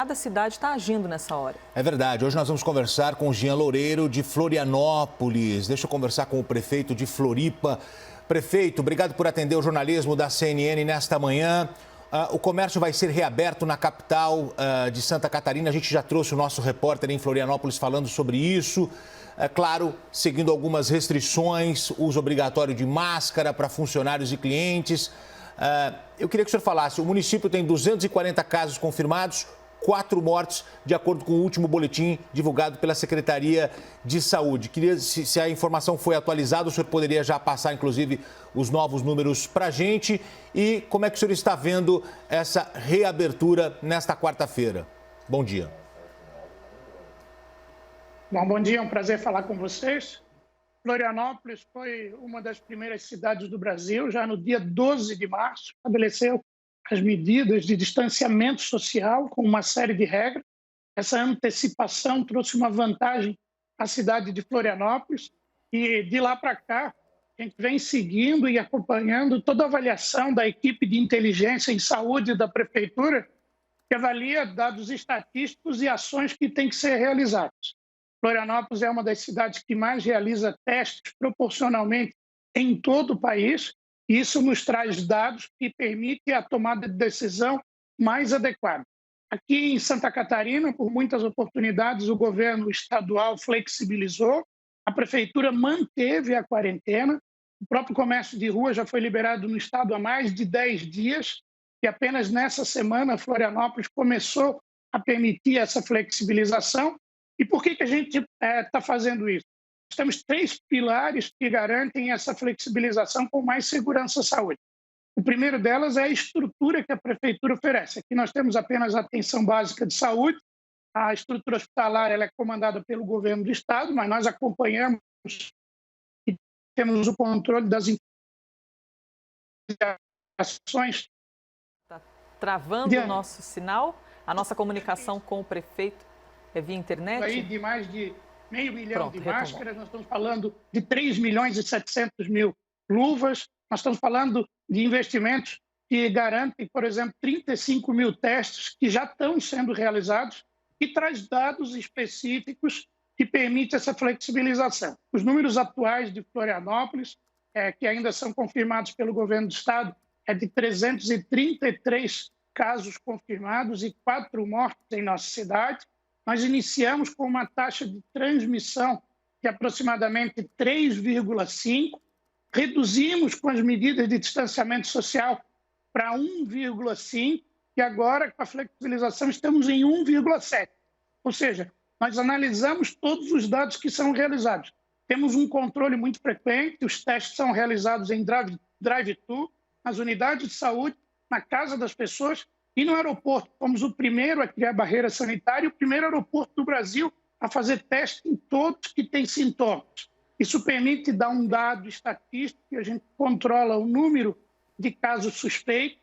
cada cidade está agindo nessa hora. É verdade. Hoje nós vamos conversar com o Jean Loureiro, de Florianópolis. Deixa eu conversar com o prefeito de Floripa. Prefeito, obrigado por atender o jornalismo da CNN nesta manhã. O comércio vai ser reaberto na capital de Santa Catarina. A gente já trouxe o nosso repórter em Florianópolis falando sobre isso. É claro, seguindo algumas restrições, uso obrigatório de máscara para funcionários e clientes. Eu queria que o senhor falasse, o município tem 240 casos confirmados, 4 mortes, de acordo com o último boletim divulgado pela Secretaria de Saúde. Queria, se a informação foi atualizada, o senhor poderia já passar, inclusive, os novos números para a gente. E como é que o senhor está vendo essa reabertura nesta quarta-feira? Bom dia. Bom dia, é um prazer falar com vocês. Florianópolis foi uma das primeiras cidades do Brasil, já no dia 12 de março, estabeleceu as medidas de distanciamento social com uma série de regras. Essa antecipação trouxe uma vantagem à cidade de Florianópolis e de lá para cá a gente vem seguindo e acompanhando toda a avaliação da equipe de inteligência em saúde da prefeitura, que avalia dados estatísticos e ações que têm que ser realizadas. Florianópolis é uma das cidades que mais realiza testes proporcionalmente em todo o país, e isso nos traz dados que permitem a tomada de decisão mais adequada. Aqui em Santa Catarina, por muitas oportunidades, o governo estadual flexibilizou, a prefeitura manteve a quarentena, o próprio comércio de rua já foi liberado no estado há mais de 10 dias, e apenas nessa semana Florianópolis começou a permitir essa flexibilização. E por que a gente está fazendo isso? Nós temos 3 pilares que garantem essa flexibilização com mais segurança à saúde. O primeiro delas é a estrutura que a prefeitura oferece. Aqui nós temos apenas a atenção básica de saúde, a estrutura hospitalar ela é comandada pelo governo do estado, mas nós acompanhamos e temos o controle das ações. Está travando o nosso sinal, a nossa comunicação com o prefeito. É via internet? Aí de mais de 500 mil de máscaras, nós estamos falando de 3 milhões e 700 mil luvas, nós estamos falando de investimentos que garantem, por exemplo, 35 mil testes que já estão sendo realizados e traz dados específicos que permitem essa flexibilização. Os números atuais de Florianópolis, que ainda são confirmados pelo governo do estado, é de 333 casos confirmados e 4 mortes em nossa cidade. Nós iniciamos com uma taxa de transmissão de aproximadamente 3,5, reduzimos com as medidas de distanciamento social para 1,5 e agora, com a flexibilização, estamos em 1,7. Ou seja, nós analisamos todos os dados que são realizados. Temos um controle muito frequente, os testes são realizados em drive-thru, nas unidades de saúde, na casa das pessoas, e no aeroporto, fomos o primeiro a criar barreira sanitária, o primeiro aeroporto do Brasil a fazer teste em todos que têm sintomas. Isso permite dar um dado estatístico que a gente controla o número de casos suspeitos.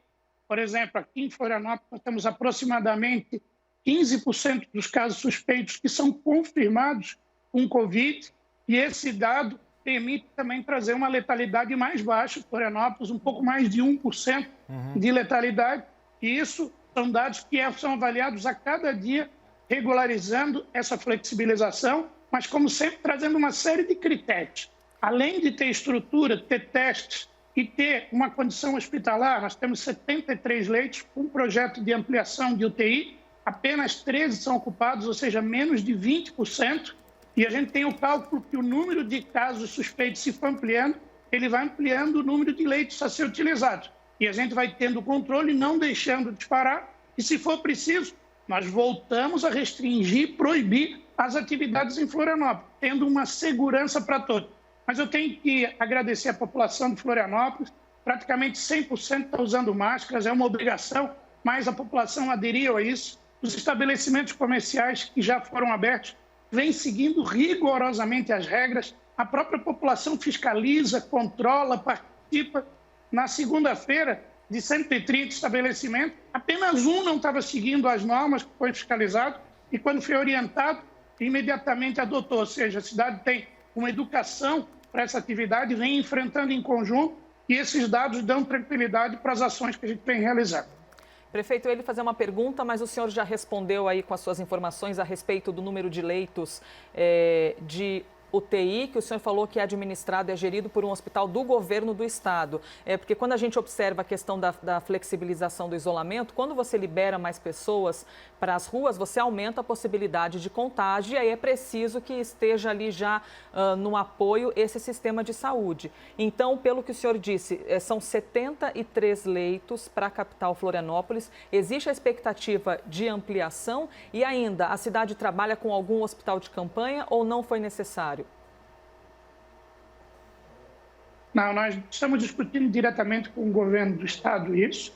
Por exemplo, aqui em Florianópolis, nós temos aproximadamente 15% dos casos suspeitos que são confirmados com Covid, e esse dado permite também trazer uma letalidade mais baixa. Florianópolis, um pouco mais de 1% de letalidade. E isso são dados que são avaliados a cada dia, regularizando essa flexibilização, mas, como sempre, trazendo uma série de critérios. Além de ter estrutura, ter testes e ter uma condição hospitalar, nós temos 73 leitos, um projeto de ampliação de UTI, apenas 13 são ocupados, ou seja, menos de 20%. E a gente tem o cálculo que o número de casos suspeitos, se for ampliando, ele vai ampliando o número de leitos a ser utilizados. E a gente vai tendo controle, não deixando disparar. E, se for preciso, nós voltamos a restringir, proibir as atividades em Florianópolis, tendo uma segurança para todos. Mas eu tenho que agradecer a população de Florianópolis. Praticamente 100% está usando máscaras, é uma obrigação, mas a população aderiu a isso. Os estabelecimentos comerciais que já foram abertos vêm seguindo rigorosamente as regras. A própria população fiscaliza, controla, participa. Na segunda-feira, de 130 estabelecimentos, apenas um não estava seguindo as normas que foi fiscalizado e, quando foi orientado, imediatamente adotou. Ou seja, a cidade tem uma educação para essa atividade, vem enfrentando em conjunto, e esses dados dão tranquilidade para as ações que a gente vem realizando. Prefeito, eu ia lhe fazer uma pergunta, mas o senhor já respondeu aí com as suas informações a respeito do número de leitos de UTI, que o senhor falou que é administrado, é gerido por um hospital do governo do estado. Porque quando a gente observa a questão da flexibilização do isolamento, quando você libera mais pessoas para as ruas, você aumenta a possibilidade de contágio e aí é preciso que esteja ali já no apoio esse sistema de saúde. Então, pelo que o senhor disse, são 73 leitos para a capital Florianópolis. Existe a expectativa de ampliação e ainda a cidade trabalha com algum hospital de campanha ou não foi necessário? Não, nós estamos discutindo diretamente com o governo do estado isso.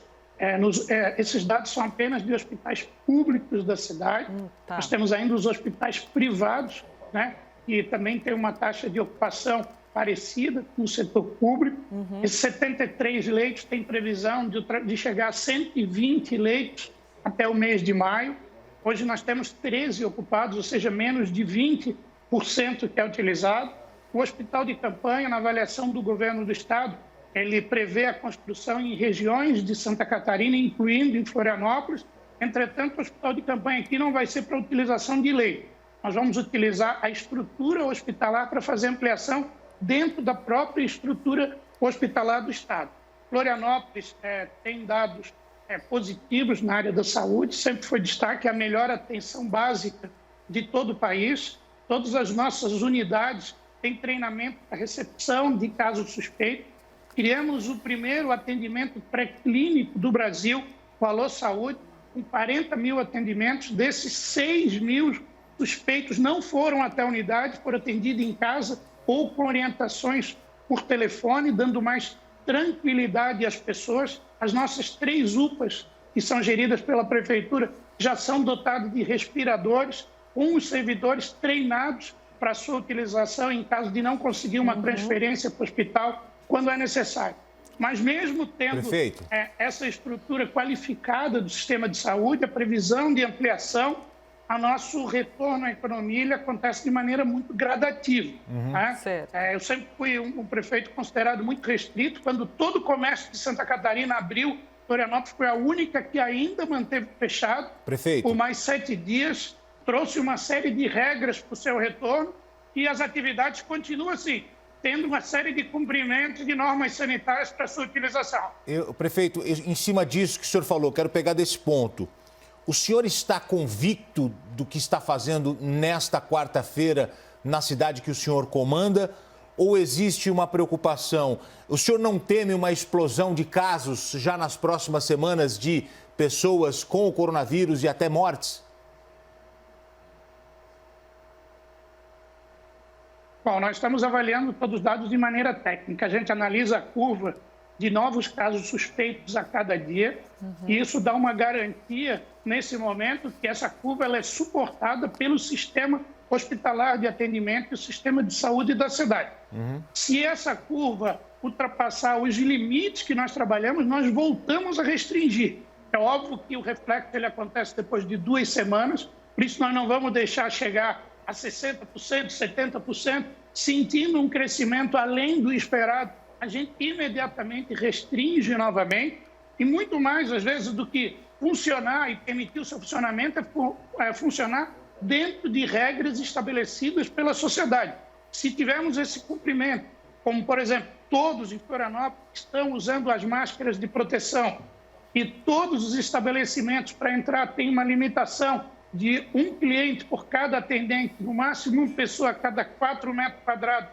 Esses dados são apenas de hospitais públicos da cidade. Tá. Nós temos ainda os hospitais privados, né, que também tem uma taxa de ocupação parecida com o setor público. Esses 73 leitos têm previsão de chegar a 120 leitos até o mês de maio. Hoje nós temos 13 ocupados, ou seja, menos de 20% que é utilizado. O hospital de campanha, na avaliação do governo do estado, ele prevê a construção em regiões de Santa Catarina, incluindo em Florianópolis. Entretanto, o hospital de campanha aqui não vai ser para utilização de leito. Nós vamos utilizar a estrutura hospitalar para fazer ampliação dentro da própria estrutura hospitalar do estado. Florianópolis tem dados positivos na área da saúde, sempre foi destaque a melhor atenção básica de todo o país. Todas as nossas unidades têm treinamento para recepção de casos suspeitos. Criamos o primeiro atendimento pré-clínico do Brasil, o Alô Saúde, com 40 mil atendimentos. Desses, 6 mil suspeitos não foram até a unidade, foram atendidos em casa ou com orientações por telefone, dando mais tranquilidade às pessoas. As nossas 3 UPAs, que são geridas pela Prefeitura, já são dotadas de respiradores, com os servidores treinados para sua utilização em caso de não conseguir uma transferência para o hospital quando é necessário. Mas mesmo tendo essa estrutura qualificada do sistema de saúde, a previsão de ampliação, o nosso retorno à economia acontece de maneira muito gradativa. Eu sempre fui um prefeito considerado muito restrito. Quando todo o comércio de Santa Catarina abriu, Florianópolis foi a única que ainda manteve fechado por mais 7 dias, trouxe uma série de regras para o seu retorno e as atividades continuam assim, tendo uma série de cumprimentos de normas sanitárias para sua utilização. Prefeito, em cima disso que o senhor falou, quero pegar desse ponto. O senhor está convicto do que está fazendo nesta quarta-feira na cidade que o senhor comanda? Ou existe uma preocupação? O senhor não teme uma explosão de casos já nas próximas semanas de pessoas com o coronavírus e até mortes? Bom, nós estamos avaliando todos os dados de maneira técnica. A gente analisa a curva de novos casos suspeitos a cada dia e isso dá uma garantia, nesse momento, que essa curva ela é suportada pelo sistema hospitalar de atendimento e o sistema de saúde da cidade. Se essa curva ultrapassar os limites que nós trabalhamos, nós voltamos a restringir. É óbvio que o reflexo ele acontece depois de 2 semanas, por isso nós não vamos deixar chegar a 60%, 70%, sentindo um crescimento além do esperado, a gente imediatamente restringe novamente e muito mais, às vezes, do que funcionar e permitir o seu funcionamento é funcionar dentro de regras estabelecidas pela sociedade. Se tivermos esse cumprimento, como, por exemplo, todos em Florianópolis estão usando as máscaras de proteção e todos os estabelecimentos para entrar têm uma limitação de 1 cliente por cada atendente, no máximo 1 pessoa a cada 4 metros quadrados,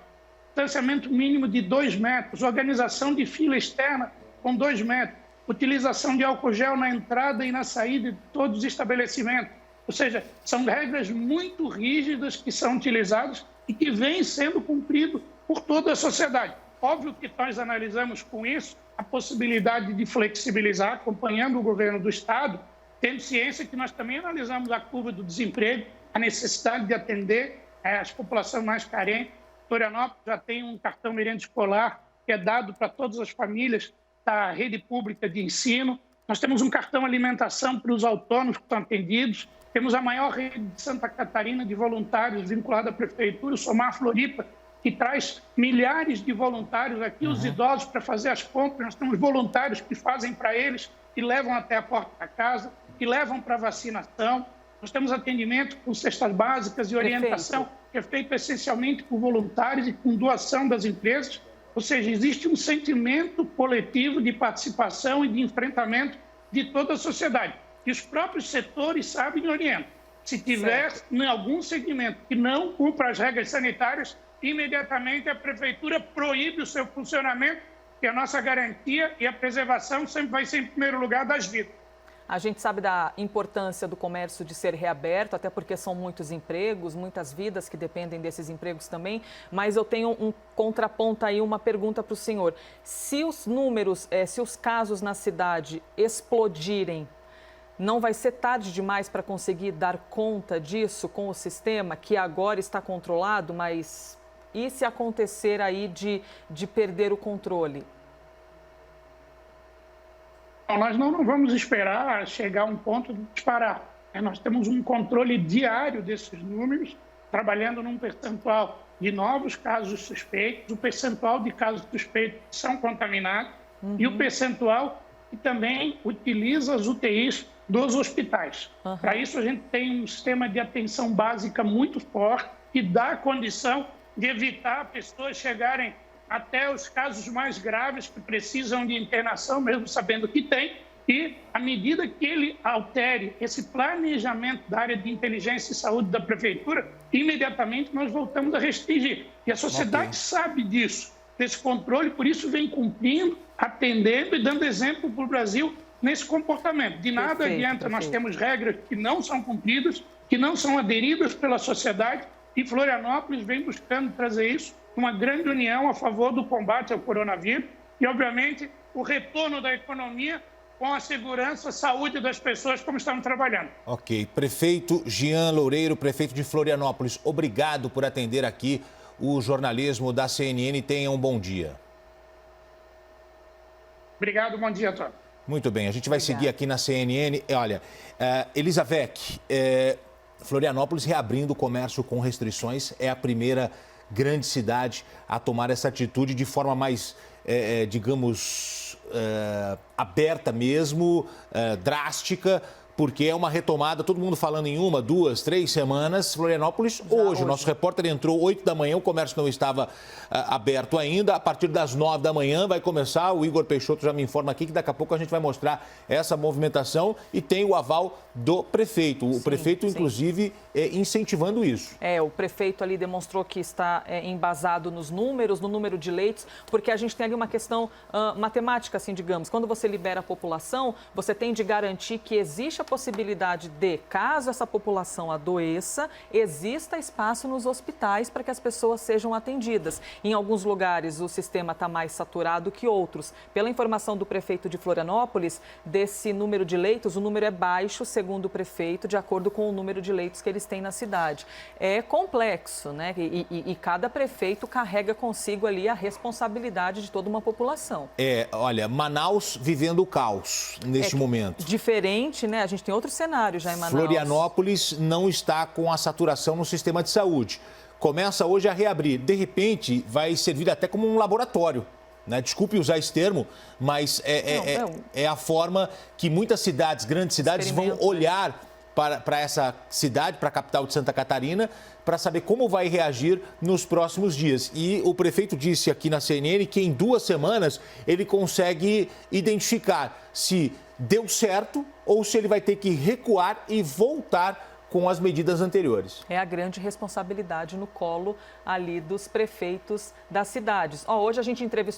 distanciamento mínimo de 2 metros, organização de fila externa com 2 metros, utilização de álcool gel na entrada e na saída de todos os estabelecimentos. Ou seja, são regras muito rígidas que são utilizadas e que vêm sendo cumpridas por toda a sociedade. Óbvio que nós analisamos com isso a possibilidade de flexibilizar, acompanhando o governo do estado, tendo ciência que nós também analisamos a curva do desemprego, a necessidade de atender as populações mais carentes. Florianópolis já tem um cartão merenda escolar que é dado para todas as famílias da rede pública de ensino. Nós temos um cartão alimentação para os autônomos que estão atendidos. Temos a maior rede de Santa Catarina de voluntários vinculada à Prefeitura, o Somar Floripa, que traz milhares de voluntários aqui, os idosos, para fazer as compras. Nós temos voluntários que fazem para eles que levam até a porta da casa, que levam para vacinação. Nós temos atendimento com cestas básicas e orientação, que é feito essencialmente por voluntários e com doação das empresas. Ou seja, existe um sentimento coletivo de participação e de enfrentamento de toda a sociedade. E os próprios setores sabem e orientam. Se tiver em algum segmento que não cumpra as regras sanitárias, imediatamente a Prefeitura proíbe o seu funcionamento, que a nossa garantia e a preservação sempre vai ser em primeiro lugar das vidas. A gente sabe da importância do comércio de ser reaberto, até porque são muitos empregos, muitas vidas que dependem desses empregos também, mas eu tenho um contraponto aí, uma pergunta para o senhor. Se os números, se os casos na cidade explodirem, não vai ser tarde demais para conseguir dar conta disso com o sistema, que agora está controlado, mas e se acontecer aí de perder o controle? Nós não vamos esperar chegar a um ponto de disparar. Nós temos um controle diário desses números, trabalhando num percentual de novos casos suspeitos, o percentual de casos suspeitos que são contaminados e o percentual que também utiliza as UTIs dos hospitais. Para isso, a gente tem um sistema de atenção básica muito forte que dá a condição de evitar pessoas chegarem até os casos mais graves que precisam de internação, mesmo sabendo que tem, e à medida que ele altere esse planejamento da área de inteligência e saúde da Prefeitura, imediatamente nós voltamos a restringir. E a sociedade sabe disso, desse controle, por isso vem cumprindo, atendendo e dando exemplo para o Brasil nesse comportamento. De nada adianta nós temos regras que não são cumpridas, que não são aderidas pela sociedade, e Florianópolis vem buscando trazer isso, uma grande união a favor do combate ao coronavírus e, obviamente, o retorno da economia com a segurança, saúde das pessoas, como estamos trabalhando. Ok. Prefeito Jean Loureiro, prefeito de Florianópolis, obrigado por atender aqui o jornalismo da CNN. Tenha um bom dia. Obrigado, bom dia a todos. Muito bem, a gente vai seguir aqui na CNN. Olha, Elizabeth, Florianópolis reabrindo o comércio com restrições, é a primeira grande cidade a tomar essa atitude de forma mais, digamos, aberta mesmo, drástica, porque é uma retomada, todo mundo falando em 1, 2, 3 semanas. Florianópolis, hoje, o nosso repórter entrou 8 da manhã, o comércio não estava aberto ainda. A partir das 9 da manhã vai começar, o Igor Peixoto já me informa aqui que daqui a pouco a gente vai mostrar essa movimentação e tem o aval do prefeito. O prefeito, inclusive, incentivando isso. O prefeito ali demonstrou que está embasado nos números, no número de leitos, porque a gente tem ali uma questão matemática, assim, digamos. Quando você libera a população, você tem de garantir que existe a possibilidade de, caso essa população adoeça, exista espaço nos hospitais para que as pessoas sejam atendidas. Em alguns lugares o sistema está mais saturado que outros. Pela informação do prefeito de Florianópolis, desse número de leitos, o número é baixo, segundo o prefeito, de acordo com o número de leitos que eles têm na cidade. É complexo, né? E cada prefeito carrega consigo ali a responsabilidade de toda uma população. Olha, Manaus vivendo o caos neste momento. Diferente, né? A gente tem outro cenário já em Manaus. Florianópolis não está com a saturação no sistema de saúde. Começa hoje a reabrir. De repente, vai servir até como um laboratório. Né? Desculpe usar esse termo, mas é a forma que muitas cidades, grandes cidades, vão olhar para essa cidade, para a capital de Santa Catarina, para saber como vai reagir nos próximos dias. E o prefeito disse aqui na CNN que em 2 semanas ele consegue identificar se deu certo ou se ele vai ter que recuar e voltar com as medidas anteriores. É a grande responsabilidade no colo ali dos prefeitos das cidades. Hoje a gente entrevistou